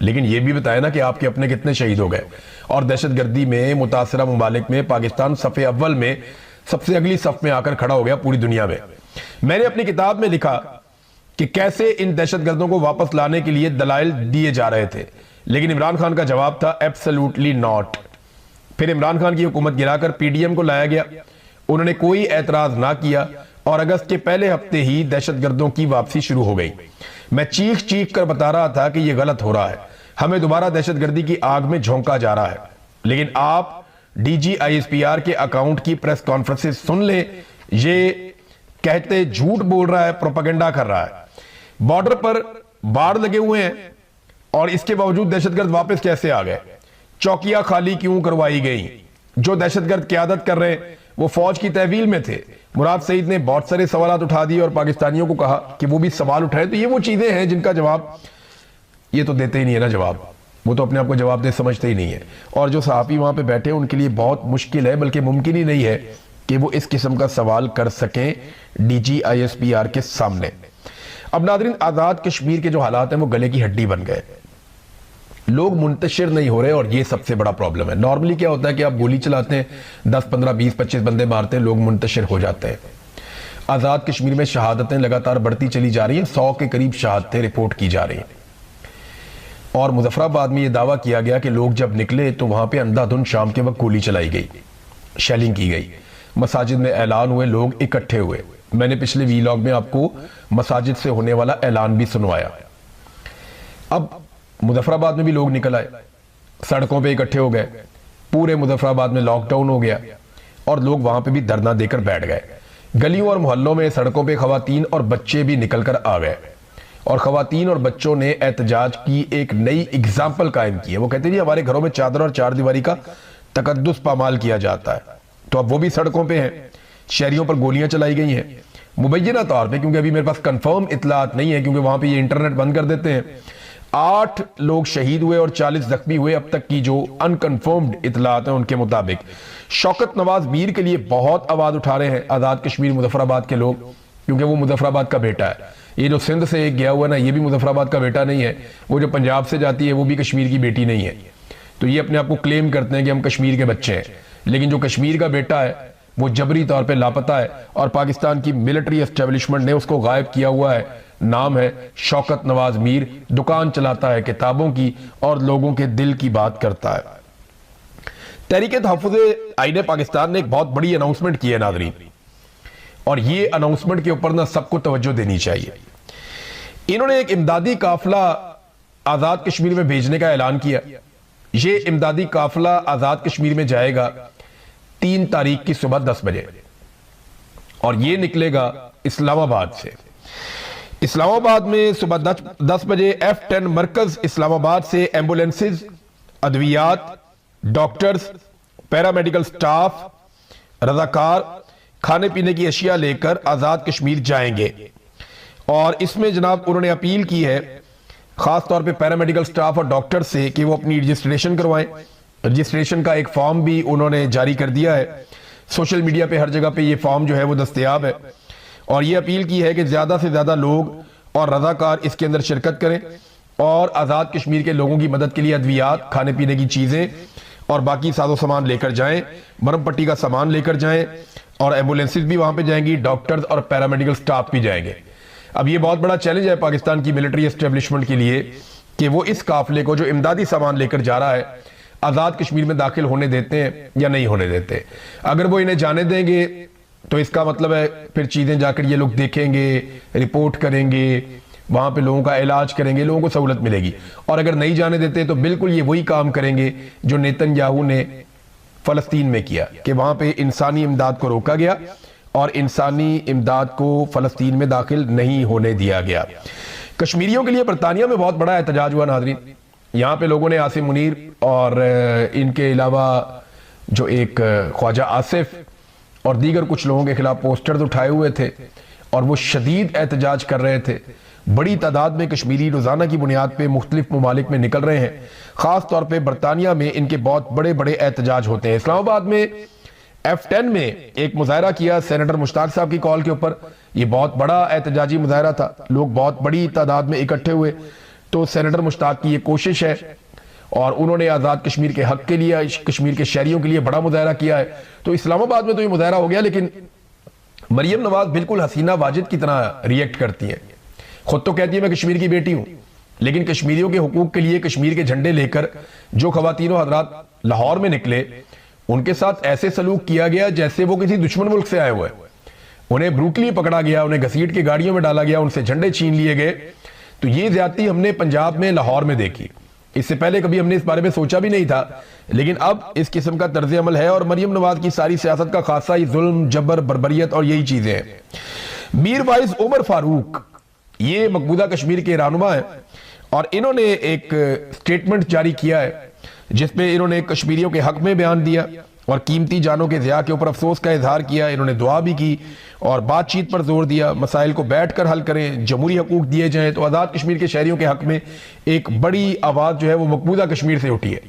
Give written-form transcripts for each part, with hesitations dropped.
لیکن یہ بھی بتائیں نا کہ آپ کے اپنے کتنے شہید ہو گئے. اور دہشت گردی میں متاثرہ ممالک میں پاکستان صف اول میں سب سے اگلی صف میں آ کر کھڑا ہو گیا پوری دنیا میں. میں نے اپنی کتاب میں لکھا کہ کیسے ان دہشت گردوں کو واپس لانے کے لیے دلائل دیے جا رہے تھے، لیکن عمران خان کا جواب تھا ایبسلیوٹلی ناٹ. پھر عمران خان کی حکومت گرا کر پی ڈی ایم کو لایا گیا، انہوں نے کوئی اعتراض نہ کیا اور اگست کے پہلے ہفتے ہی دہشت گردوں کی واپسی شروع ہو گئی. میں چیخ چیخ کر بتا رہا تھا کہ یہ غلط ہو رہا ہے، ہمیں دوبارہ دہشت گردی کی آگ میں جھونکا جا رہا ہے. لیکن آپ D G I S P R کے اکاؤنٹ کی پریس کانفرنسز سن لیں، یہ کہتے جھوٹ بول رہا ہے، پروپیگنڈا کر رہا ہے. بارڈر پر باڑ لگے ہوئے ہیں اور اس کے باوجود دہشت گرد واپس کیسے آ گئے؟ چوکیاں خالی کیوں کروائی گئیں؟ جو دہشت گرد قیادت کر رہے ہیں وہ فوج کی تحویل میں تھے. مراد سعید نے بہت سارے سوالات اٹھا دیے اور پاکستانیوں کو کہا کہ وہ بھی سوال اٹھائیں. تو یہ وہ چیزیں ہیں جن کا جواب یہ تو دیتے ہی نہیں ہے نا جواب، وہ تو اپنے آپ کو جواب دے سمجھتے ہی نہیں ہے. اور جو صحافی وہاں پہ بیٹھے ان کے لیے بہت مشکل ہے، بلکہ ممکن ہی نہیں ہے کہ وہ اس قسم کا سوال کر سکیں D G I S P R کے سامنے. اب ناظرین، آزاد کشمیر کے جو حالات ہیں وہ گلے کی ہڈی بن گئے، لوگ منتشر نہیں ہو رہے اور یہ سب سے بڑا پرابلم ہے. نارملی کیا ہوتا ہے کہ آپ گولی چلاتے ہیں، 10 15 20 25 بندے مارتے ہیں، لوگ منتشر ہو جاتے ہیں. آزاد کشمیر میں شہادتیں لگاتار بڑھتی چلی جا رہی ہیں، 100 کے قریب شہادتیں رپورٹ کی جا رہی ہیں. اور مظفر آباد میں یہ دعویٰ کیا گیا کہ لوگ جب نکلے تو وہاں پہ اندھا دھند شام کے وقت گولی چلائی گئی، شیلنگ کی گئی، مساجد میں اعلان ہوئے، لوگ اکٹھے ہوئے. میں نے پچھلے ویلاگ میں آپ کو مساجد سے ہونے والا اعلان بھی سنوایا. اب مظفر آباد میں بھی لوگ نکل آئے، سڑکوں پہ اکٹھے ہو گئے، پورے مظفر آباد میں لاک ڈاؤن ہو گیا اور لوگ وہاں پہ بھی دھرنا دے کر بیٹھ گئے. گلیوں اور محلوں میں سڑکوں پہ خواتین اور بچے بھی نکل کر آ گئے اور خواتین اور بچوں نے احتجاج کی ایک نئی اگزامپل قائم کی ہے. وہ کہتے ہیں جی ہمارے گھروں میں چادر اور چار دیواری کا تقدس پامال کیا جاتا ہے. تو اب وہ بھی سڑکوں پہ ہیں، شہریوں پر گولیاں چلائی گئی ہیں مبینہ طور پہ، کیونکہ ابھی میرے پاس کنفرم اطلاعات نہیں ہے کیونکہ وہاں پہ یہ انٹرنیٹ بند کر دیتے ہیں. 8 لوگ شہید ہوئے اور 40 زخمی ہوئے اب تک کی جو انکنفرمڈ اطلاعات ہیں ان کے مطابق. شوکت نواز میر کے لیے بہت آواز اٹھا رہے ہیں آزاد کشمیر مظفر آباد کے لوگ، کیونکہ وہ مظفر آباد کا بیٹا ہے. یہ جو سندھ سے گیا ہوا نا، یہ بھی مظفر آباد کا بیٹا نہیں ہے. وہ جو پنجاب سے جاتی ہے وہ بھی کشمیر کی بیٹی نہیں ہے. تو یہ اپنے آپ کو کلیم کرتے ہیں کہ ہم کشمیر کے بچے ہیں، لیکن جو کشمیر کا بیٹا ہے وہ جبری طور پہ لاپتہ ہے اور پاکستان کی ملٹری اسٹیبلشمنٹ نے اس کو غائب کیا ہوا ہے. نام ہے شوکت نواز میر، دکان چلاتا ہے کتابوں کی اور لوگوں کے دل کی بات کرتا ہے. تحریک تحفظ آئین پاکستان نے ایک بہت بڑی اناؤنسمنٹ کی ہے ناظرین، اور یہ اناؤنسمنٹ کے اوپر نہ سب کو توجہ دینی چاہیے. انہوں نے ایک امدادی قافلہ آزاد کشمیر میں بھیجنے کا اعلان کیا. یہ امدادی قافلہ آزاد کشمیر میں جائے گا 3 تاریخ کی صبح 10 بجے اور یہ نکلے گا اسلام آباد سے. اسلام آباد میں صبح 10 بجے F10 مرکز اسلام آباد سے ایمبولینسز، ادویات، ڈاکٹرز، پیرامیڈیکل سٹاف، رضاکار کھانے پینے کی اشیاء لے کر آزاد کشمیر جائیں گے. اور اس میں جناب انہوں نے اپیل کی ہے خاص طور پہ پیرامیڈیکل سٹاف اور ڈاکٹر سے کہ وہ اپنی رجسٹریشن کروائیں. رجسٹریشن کا ایک فارم بھی انہوں نے جاری کر دیا ہے. سوشل میڈیا پہ ہر جگہ پہ یہ فارم جو ہے وہ دستیاب ہے اور یہ اپیل کی ہے کہ زیادہ سے زیادہ لوگ اور رضاکار اس کے اندر شرکت کریں اور آزاد کشمیر کے لوگوں کی مدد کے لیے ادویات، کھانے پینے کی چیزیں اور باقی ساز و سامان لے کر جائیں. مرم پٹی کا سامان لے کر جائیں اور ایمبولینسز بھی وہاں پہ جائیں گی، ڈاکٹرز اور پیرامیڈیکل سٹاف بھی جائیں گے. اب یہ بہت بڑا چیلنج ہے پاکستان کی ملٹری اسٹیبلشمنٹ کے لیے کہ وہ اس قافلے کو جو امدادی سامان لے کر جا رہا ہے آزاد کشمیر میں داخل ہونے دیتے ہیں یا نہیں ہونے دیتے. اگر وہ انہیں جانے دیں گے تو اس کا مطلب ہے پھر چیزیں جا کر یہ لوگ دیکھیں گے، رپورٹ کریں گے، وہاں پہ لوگوں کا علاج کریں گے، لوگوں کو سہولت ملے گی. اور اگر نہیں جانے دیتے تو بالکل یہ وہی کام کریں گے جو نیتن یاہو نے فلسطین میں کیا کہ وہاں پہ انسانی امداد کو روکا گیا اور انسانی امداد کو فلسطین میں داخل نہیں ہونے دیا گیا. کشمیریوں کے لیے برطانیہ میں بہت بڑا احتجاج ہوا ناظرین. یہاں پہ لوگوں نے عاصم منیر اور ان کے علاوہ جو ایک خواجہ آصف اور دیگر کچھ لوگوں کے خلاف پوسٹرز اٹھائے ہوئے تھے اور وہ شدید احتجاج کر رہے تھے. بڑی تعداد میں کشمیری روزانہ کی بنیاد پہ مختلف ممالک میں نکل رہے ہیں. خاص طور پہ برطانیہ میں ان کے بہت بڑے بڑے احتجاج ہوتے ہیں. اسلام آباد میں F10 میں ایک مظاہرہ کیا سینیٹر مشتاق صاحب کی کال کے اوپر. یہ بہت بڑا احتجاجی مظاہرہ تھا، لوگ بہت بڑی تعداد میں اکٹھے ہوئے. تو سینیٹر مشتاق کی یہ کوشش ہے اور انہوں نے آزاد کشمیر کے حق کے لیے کشمیر کے شہریوں کے لیے بڑا مظاہرہ کیا ہے. تو اسلام آباد میں تو یہ مظاہرہ ہو گیا, لیکن مریم نواز بالکل حسینہ واجد کی طرح ریئیکٹ کرتی ہیں. خود تو کہتی ہے میں کشمیر کی بیٹی ہوں, لیکن کشمیریوں کے حقوق کے لیے کشمیر کے جھنڈے لے کر جو خواتین و حضرات لاہور میں نکلے ان کے ساتھ ایسے سلوک کیا گیا جیسے وہ کسی دشمن ملک سے آئے ہوئے. انہیں بروٹلی پکڑا گیا, انہیں گھسیٹ کے گاڑیوں میں ڈالا گیا, ان سے جھنڈے چھین لیے گئے. تو یہ زیادتی ہم نے پنجاب میں لاہور میں دیکھی. اس سے پہلے کبھی ہم نے اس بارے میں سوچا بھی نہیں تھا, لیکن اب اس قسم کا طرز عمل ہے. اور مریم نواز کی ساری سیاست کا خاصہ ہی ظلم, جبر, بربریت اور یہی چیزیں ہیں. میر وائز عمر فاروق یہ مقبوضہ کشمیر کے رہنما ہیں اور انہوں نے ایک سٹیٹمنٹ جاری کیا ہے جس میں انہوں نے کشمیریوں کے حق میں بیان دیا اور قیمتی جانوں کے ضیاع کے اوپر افسوس کا اظہار کیا. انہوں نے دعا بھی کی اور بات چیت پر زور دیا, مسائل کو بیٹھ کر حل کریں, جمہوری حقوق دیے جائیں. تو آزاد کشمیر کے شہریوں کے حق میں ایک بڑی آواز جو ہے وہ مقبوضہ کشمیر سے اٹھی ہے.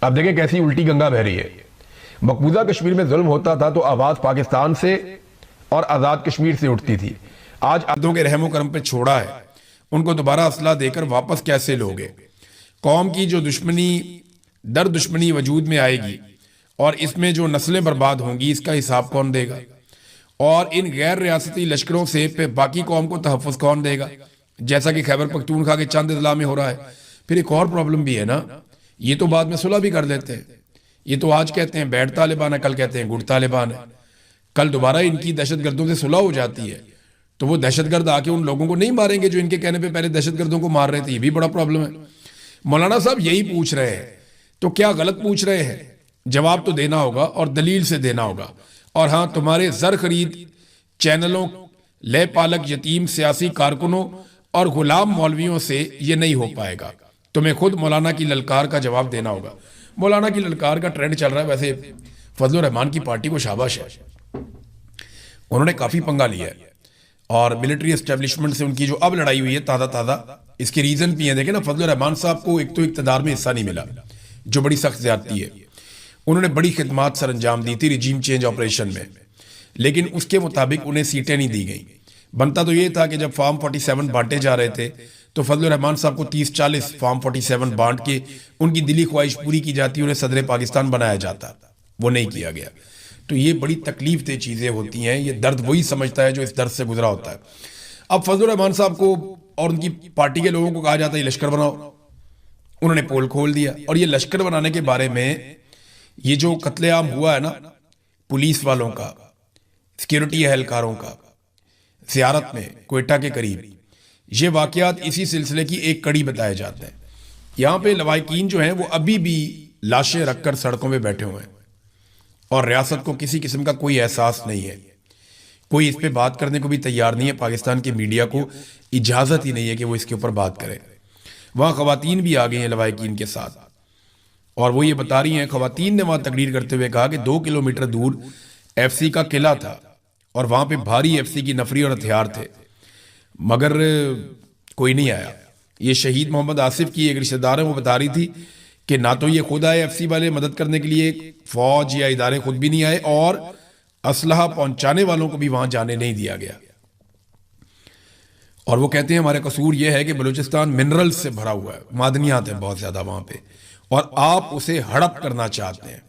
اب دیکھیں کیسی الٹی گنگا بہ رہی ہے. مقبوضہ کشمیر میں ظلم ہوتا تھا تو آواز پاکستان سے اور آزاد کشمیر سے اٹھتی تھی. آج عہدوں کے رحم و کرم پہ چھوڑا ہے, ان کو دوبارہ اسلحہ دے کر واپس کیسے لوگے؟ قوم کی جو دشمنی وجود میں آئے گی اور اس میں جو نسلیں برباد ہوں گی, اس کا حساب کون دے گا؟ اور ان غیر ریاستی لشکروں سے پہ باقی قوم کو تحفظ کون دے گا؟ جیسا کہ خیبر پختونخوا کے چند اضلاع میں ہو رہا ہے. پھر ایک اور پرابلم بھی ہے نا, یہ تو بعد میں صلح بھی کر دیتے ہیں. یہ تو آج کہتے ہیں بیڈ طالبان ہے, کل کہتے ہیں گڈ طالبان ہے, کل دوبارہ ان کی دہشت گردوں سے صلح ہو جاتی ہے تو وہ دہشت گرد آ کے ان لوگوں کو نہیں ماریں گے جو ان کے کہنے پہ پہلے دہشت گردوں کو مار رہے تھے. یہ بھی بڑا پرابلم ہے. مولانا صاحب یہی پوچھ رہے ہیں, تو کیا غلط پوچھ رہے ہیں؟ جواب تو دینا ہوگا اور دلیل سے دینا ہوگا. اور ہاں, تمہارے زر خرید چینلوں, لے پالک یتیم سیاسی کارکنوں اور غلام مولویوں سے یہ نہیں ہو پائے گا. تمہیں خود مولانا کی للکار کا جواب دینا ہوگا. مولانا کی للکار کا ٹرینڈ چل رہا ہے. ویسے فضل الرحمان کی پارٹی کو شاباش ہے, انہوں نے کافی پنگا لیا ہے اور ملٹری اسٹیبلشمنٹ سے ان کی جو اب لڑائی ہوئی ہے تازہ, اس کے ریزن بھی ہیں. دیکھیں نا, فضل الرحمان صاحب کو ایک تو اقتدار میں حصہ نہیں ملا جو بڑی سخت زیادتی ہے. انہوں نے بڑی خدمات سر انجام دی تھی رجیم چینج آپریشن میں, لیکن اس کے مطابق انہیں سیٹیں نہیں دی گئیں. بنتا تو یہ تھا کہ جب فارم 47 بانٹے جا رہے تھے تو فضل الرحمان صاحب کو 30-40 فارم 47 بانٹ کے ان کی دلی خواہش پوری کی جاتی, انہیں صدر پاکستان بنایا جاتا. وہ نہیں کیا گیا. تو یہ بڑی تکلیف دہ چیزیں ہوتی ہیں. یہ درد وہی سمجھتا ہے جو اس درد سے گزرا ہوتا ہے. اب فضل الرحمان صاحب کو اور ان کی پارٹی کے لوگوں کو کہا جاتا ہے یہ لشکر بناؤ. انہوں نے پول کھول دیا. اور یہ لشکر بنانے کے بارے میں یہ جو قتل عام ہوا ہے نا پولیس والوں کا, سیکیورٹی اہلکاروں کا زیارت میں کوئٹہ کے قریب, یہ واقعات اسی سلسلے کی ایک کڑی بتائے جاتے ہیں. یہاں پہ لواحقین جو ہیں وہ ابھی بھی لاشیں رکھ کر سڑکوں پہ بیٹھے ہوئے ہیں اور ریاست کو کسی قسم کا کوئی احساس نہیں ہے. کوئی اس پہ بات کرنے کو بھی تیار نہیں ہے. پاکستان کے میڈیا کو اجازت ہی نہیں ہے کہ وہ اس کے اوپر بات کرے. وہاں خواتین بھی آ گئی ہیں لواحقین کے ساتھ اور وہ یہ بتا رہی ہیں, خواتین نے وہاں تقریر کرتے ہوئے کہا کہ 2 کلومیٹر دور ایف سی کا قلعہ تھا اور وہاں پہ بھاری ایف سی کی نفری اور ہتھیار تھے, مگر کوئی نہیں آیا. یہ شہید محمد آصف کی ایک رشتہ دار ہے, وہ بتا رہی تھی کہ نہ تو یہ خود آئے ایف سی والے مدد کرنے کے لیے, فوج یا ادارے خود بھی نہیں آئے, اور اسلحہ پہنچانے والوں کو بھی وہاں جانے نہیں دیا گیا. اور وہ کہتے ہیں ہمارے قصور یہ ہے کہ بلوچستان منرل سے بھرا ہوا ہے, معدنیات ہیں بہت زیادہ وہاں پہ, اور آپ اسے ہڑپ کرنا چاہتے ہیں.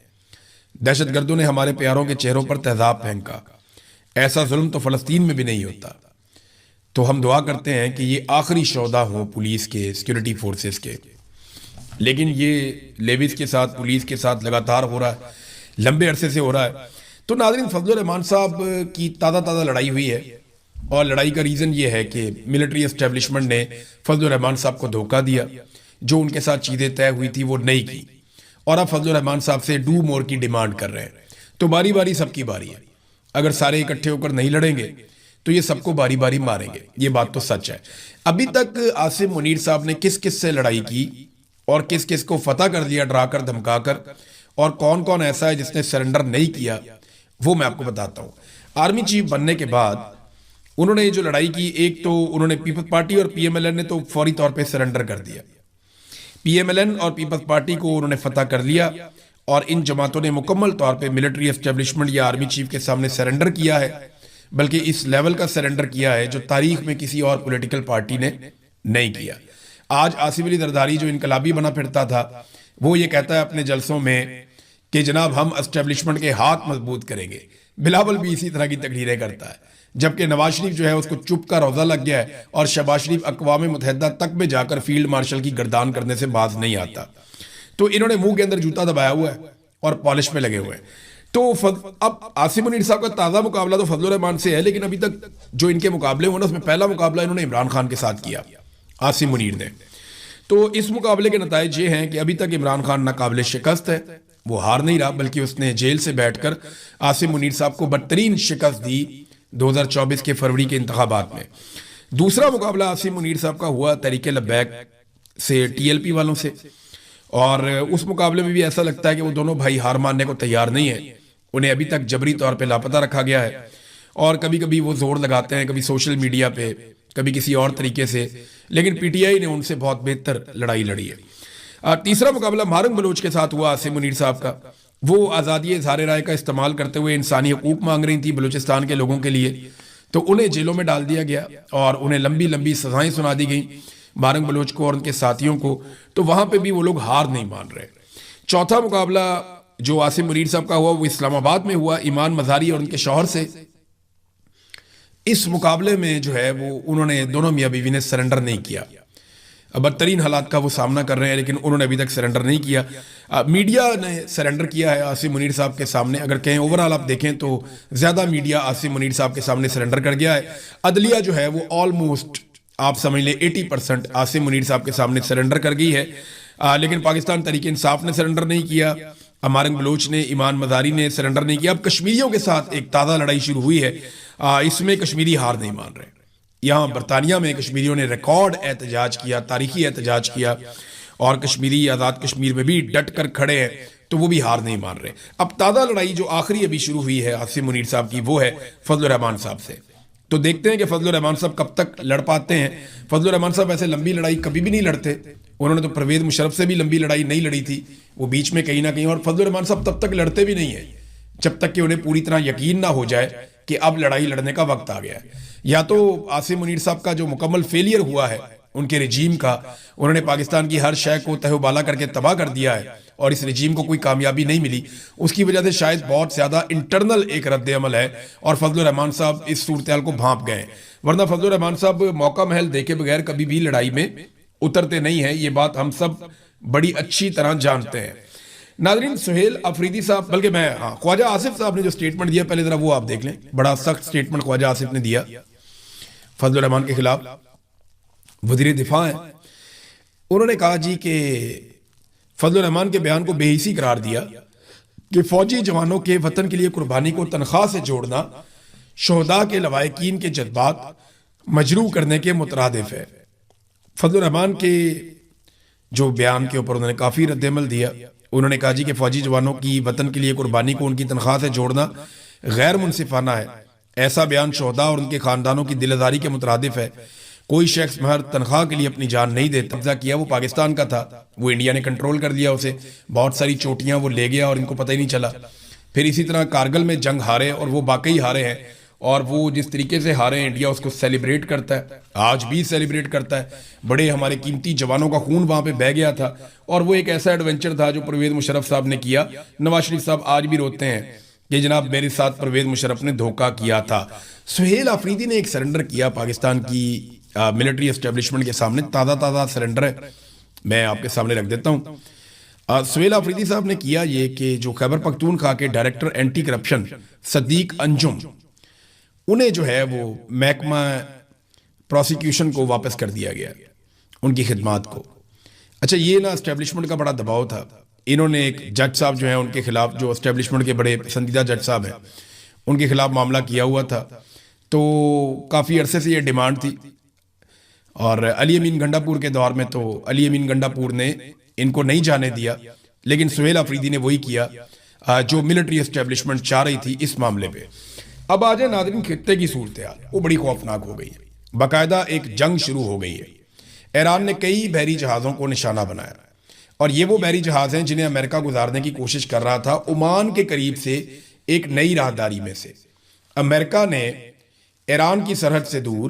دہشت گردوں نے ہمارے پیاروں کے چہروں پر تیزاب پھینکا. ایسا ظلم تو فلسطین میں بھی نہیں ہوتا. تو ہم دعا کرتے ہیں کہ یہ آخری شہداء ہوں پولیس کے, سیکیورٹی فورسز کے. لیکن یہ لیویز کے ساتھ, پولیس کے ساتھ لگاتار ہو رہا ہے, لمبے عرصے سے ہو رہا ہے. تو ناظرین, فضل الرحمان صاحب کی تازہ لڑائی ہوئی ہے اور لڑائی کا ریزن یہ ہے کہ ملٹری اسٹیبلشمنٹ نے فضل الرحمان صاحب کو دھوکہ دیا. جو ان کے ساتھ چیزیں طے ہوئی تھی وہ نہیں کی, اور اب فضل الرحمان صاحب سے ڈو مور کی ڈیمانڈ کر رہے ہیں. تو باری باری سب کی باری ہے. اگر سارے اکٹھے ہو کر نہیں لڑیں گے تو یہ سب کو باری باری ماریں گے. یہ بات تو سچ ہے. ابھی تک عاصم منیر صاحب نے کس کس سے لڑائی کی اور کس کس کو فتح کر دیا ڈرا کر دھمکا کر, اور کون کون ایسا ہے جس نے سرنڈر نہیں کیا, وہ میں آپ کو بتاتا ہوں. آرمی چیف بننے کے بعد انہوں نے جو لڑائی کی, ایک تو انہوں نے پیپلز پارٹی اور پی ایم ایل این نے تو فوری طور پہ سرنڈر کر دیا. پی ایم ایل این اور پیپلز پارٹی کو انہوں نے فتح کر لیا, اور ان جماعتوں نے مکمل طور پہ ملٹری اسٹیبلشمنٹ یا آرمی چیف کے سامنے سرنڈر کیا ہے, بلکہ اس لیول کا سرنڈر کیا ہے جو تاریخ میں کسی اور پولیٹیکل پارٹی نے نہیں کیا. آج آصف علی زرداری جو انقلابی بنا پھرتا تھا وہ یہ کہتا ہے اپنے جلسوں میں کہ جناب ہم اسٹیبلشمنٹ کے ہاتھ مضبوط کریں گے. بلاول بھی اسی طرح کی تقریریں کرتا ہے، جبکہ نواز شریف جو ہے اس کو چپ کا روزہ لگ گیا ہے اور شہباز شریف اقوام متحدہ تک میں جا کر فیلڈ مارشل کی گردان کرنے سے باز نہیں آتا. تو انہوں نے منہ کے اندر جوتا دبایا ہوا ہے اور پالش میں لگے ہوئے ہیں. تو اب عاصم منیر صاحب کا تازہ مقابلہ تو فضل الرحمان سے ہے، لیکن ابھی تک جو ان کے مقابلے ہوئے نا اس میں پہلا مقابلہ انہوں نے عمران خان کے ساتھ کیا، عاصم منیر نے. تو اس مقابلے کے نتائج یہ ہیں کہ ابھی تک عمران خان ناقابل شکست ہے، وہ ہار نہیں رہا بلکہ اس نے جیل سے بیٹھ کر عاصم منیر صاحب کو بدترین شکست دی 2024 کے فروری کے انتخابات میں. دوسرا مقابلہ عاصم منیر صاحب کا ہوا تحریک لبیک سے ٹی ایل پی والوں سے، اور اس مقابلے میں بھی ایسا لگتا ہے کہ وہ دونوں بھائی ہار ماننے کو تیار نہیں ہیں. انہیں ابھی تک جبری طور پہ لاپتہ رکھا گیا ہے، اور کبھی کبھی وہ زور لگاتے ہیں، کبھی سوشل میڈیا پہ، کبھی کسی اور طریقے سے، لیکن پی ٹی آئی نے ان سے بہت بہتر لڑائی لڑی ہے. تیسرا مقابلہ مہرنگ بلوچ کے ساتھ ہوا عاصم منیر صاحب کا. وہ آزادی اظہار رائے کا استعمال کرتے ہوئے انسانی حقوق مانگ رہی تھی بلوچستان کے لوگوں کے لیے، تو انہیں جیلوں میں ڈال دیا گیا اور انہیں لمبی لمبی سزائیں سنا دی گئیں، مہرنگ بلوچ کو اور ان کے ساتھیوں کو. تو وہاں پہ بھی وہ لوگ ہار نہیں مان رہے. چوتھا مقابلہ جو عاصم منیر صاحب کا ہوا وہ اسلام آباد میں ہوا ایمان مزاری اور ان کے شوہر سے. اس مقابلے میں جو ہے وہ انہوں نے دونوں میاں بیوی نے سرنڈر نہیں کیا. بدترین حالات کا وہ سامنا کر رہے ہیں لیکن انہوں نے ابھی تک سرنڈر نہیں کیا. میڈیا نے سرنڈر کیا ہے عاصم منیر صاحب کے سامنے. اگر کہیں اوورال آپ دیکھیں تو زیادہ میڈیا عاصم منیر صاحب کے سامنے سرنڈر کر گیا ہے. عدلیہ جو ہے وہ آلموسٹ آپ سمجھ لیں 80% عاصم منیر صاحب کے سامنے سرنڈر کر گئی ہے، لیکن پاکستان تحریک انصاف نے سرنڈر نہیں کیا، مہرنگ بلوچ نے، ایمان مزاری نے سرنڈر نہیں کیا. اب کشمیریوں کے ساتھ ایک تازہ لڑائی شروع ہوئی ہے. اس میں کشمیری ہار نہیں مان رہے. یہاں برطانیہ میں کشمیریوں نے ریکارڈ احتجاج کیا، تاریخی احتجاج کیا، اور کشمیری آزاد کشمیر میں بھی ڈٹ کر کھڑے ہیں، تو وہ بھی ہار نہیں مان رہے. اب تازہ لڑائی جو آخری ابھی شروع ہوئی ہے عاصم منیر صاحب کی وہ ہے فضل الرحمان صاحب سے. تو دیکھتے ہیں کہ فضل الرحمان صاحب کب تک لڑ پاتے ہیں. فضل الرحمان صاحب ایسے لمبی لڑائی کبھی بھی نہیں لڑتے. انہوں نے تو پرویز مشرف سے بھی لمبی لڑائی نہیں لڑی تھی، وہ بیچ میں کہیں نہ کہیں. اور فضل الرحمان صاحب تب تک لڑتے بھی نہیں ہیں جب تک کہ انہیں پوری طرح یقین نہ ہو جائے کہ اب لڑائی لڑنے کا وقت آ گیا ہے. یا تو عاصم منیر صاحب کا جو مکمل فیلئر ہوا ہے ان کے رجیم کا، انہوں نے پاکستان کی ہر شے کو تہو بالا کر کے تباہ کر دیا ہے اور اس رجیم کو کوئی کامیابی نہیں ملی. اس کی وجہ سے شاید بہت زیادہ انٹرنل ایک رد عمل ہے اور فضل الرحمان صاحب اس صورتحال کو بھانپ گئے. ورنہ فضل الرحمان صاحب موقع محل دیکھے بغیر کبھی بھی لڑائی میں اترتے نہیں ہیں، یہ بات ہم سب بڑی اچھی طرح جانتے ہیں. ناظرین، سہیل افریدی صاحب، بلکہ میں خواجہ آصف صاحب نے جو سٹیٹمنٹ دیا پہلے ذرا وہ آپ دیکھ لیں. بڑا سخت سٹیٹمنٹ خواجہ آصف نے دیا فضل الرحمان کے خلاف. وزیر دفاع ہیں، انہوں نے کہا جی کہ فضل الرحمان کے بیان کو بے حسی قرار دیا کہ فوجی جوانوں کے وطن کے لیے قربانی کو تنخواہ سے جوڑنا شہداء کے لواحقین کے جذبات مجروح کرنے کے مترادف ہے. فضل الرحمان کے جو بیان کے اوپر انہوں نے کافی رد عمل دیا. انہوں نے کہا جی کہ فوجی جوانوں کی وطن کے لیے قربانی کو ان کی تنخواہ سے جوڑنا غیر منصفانہ ہے. ایسا بیان شہداء اور ان کے خاندانوں کی دل آزاری کے مترادف ہے. کوئی شخص محض تنخواہ کے لیے اپنی جان نہیں دیتا. قبضہ کیا وہ پاکستان کا تھا، وہ انڈیا نے کنٹرول کر لیا اسے. بہت ساری چوٹیاں وہ لے گیا اور ان کو پتہ ہی نہیں چلا. پھر اسی طرح کارگل میں جنگ ہارے اور وہ واقعی ہارے ہیں، اور وہ جس طریقے سے ہارے ہیں انڈیا اس کو سیلیبریٹ کرتا ہے، آج بھی سیلیبریٹ کرتا ہے. بڑے ہمارے قیمتی جوانوں کا خون وہاں پہ بہہ گیا تھا، اور وہ ایک ایسا ایڈونچر تھا جو پرویز مشرف صاحب نے کیا. نواز شریف صاحب آج بھی روتے ہیں کہ جناب میرے ساتھ پرویز مشرف نے دھوکہ کیا تھا. سہیل آفریدی نے ایک سرنڈر کیا پاکستان کی ملٹری اسٹیبلشمنٹ کے سامنے. تازہ سرنڈر ہے، میں آپ کے سامنے رکھ دیتا ہوں. سہیل آفریدی صاحب نے کیا یہ کہ جو خیبر پختونخوا کے ڈائریکٹر اینٹی کرپشن صدیق انجم، انہیں جو ہے وہ محکمہ پروسیکیوشن کو واپس کر دیا گیا ان کی خدمات کو. اچھا، یہ نا اسٹیبلشمنٹ کا بڑا دباؤ تھا. انہوں نے ایک جج صاحب جو ہیں ان کے خلاف، جو اسٹیبلشمنٹ کے بڑے پسندیدہ جج صاحب ہیں، ان کے خلاف معاملہ کیا ہوا تھا. تو کافی عرصے سے یہ ڈیمانڈ تھی، اور علی امین گنڈا پور کے دور میں تو علی امین گنڈا پور نے ان کو نہیں جانے دیا، لیکن سہیل آفریدی نے وہی کیا جو ملٹری اسٹیبلشمنٹ چاہ رہی تھی اس معاملے پہ. اب آ جائیں ناظرین خطے کی صورتحال، وہ بڑی خوفناک ہو گئی ہے. باقاعدہ ایک جنگ شروع ہو گئی ہے. ایران نے کئی بحری جہازوں کو نشانہ بنایا، اور یہ وہ بحری جہاز ہیں جنہیں امریکہ گزارنے کی کوشش کر رہا تھا عمان کے قریب سے ایک نئی راہداری میں سے. امریکہ نے ایران کی سرحد سے دور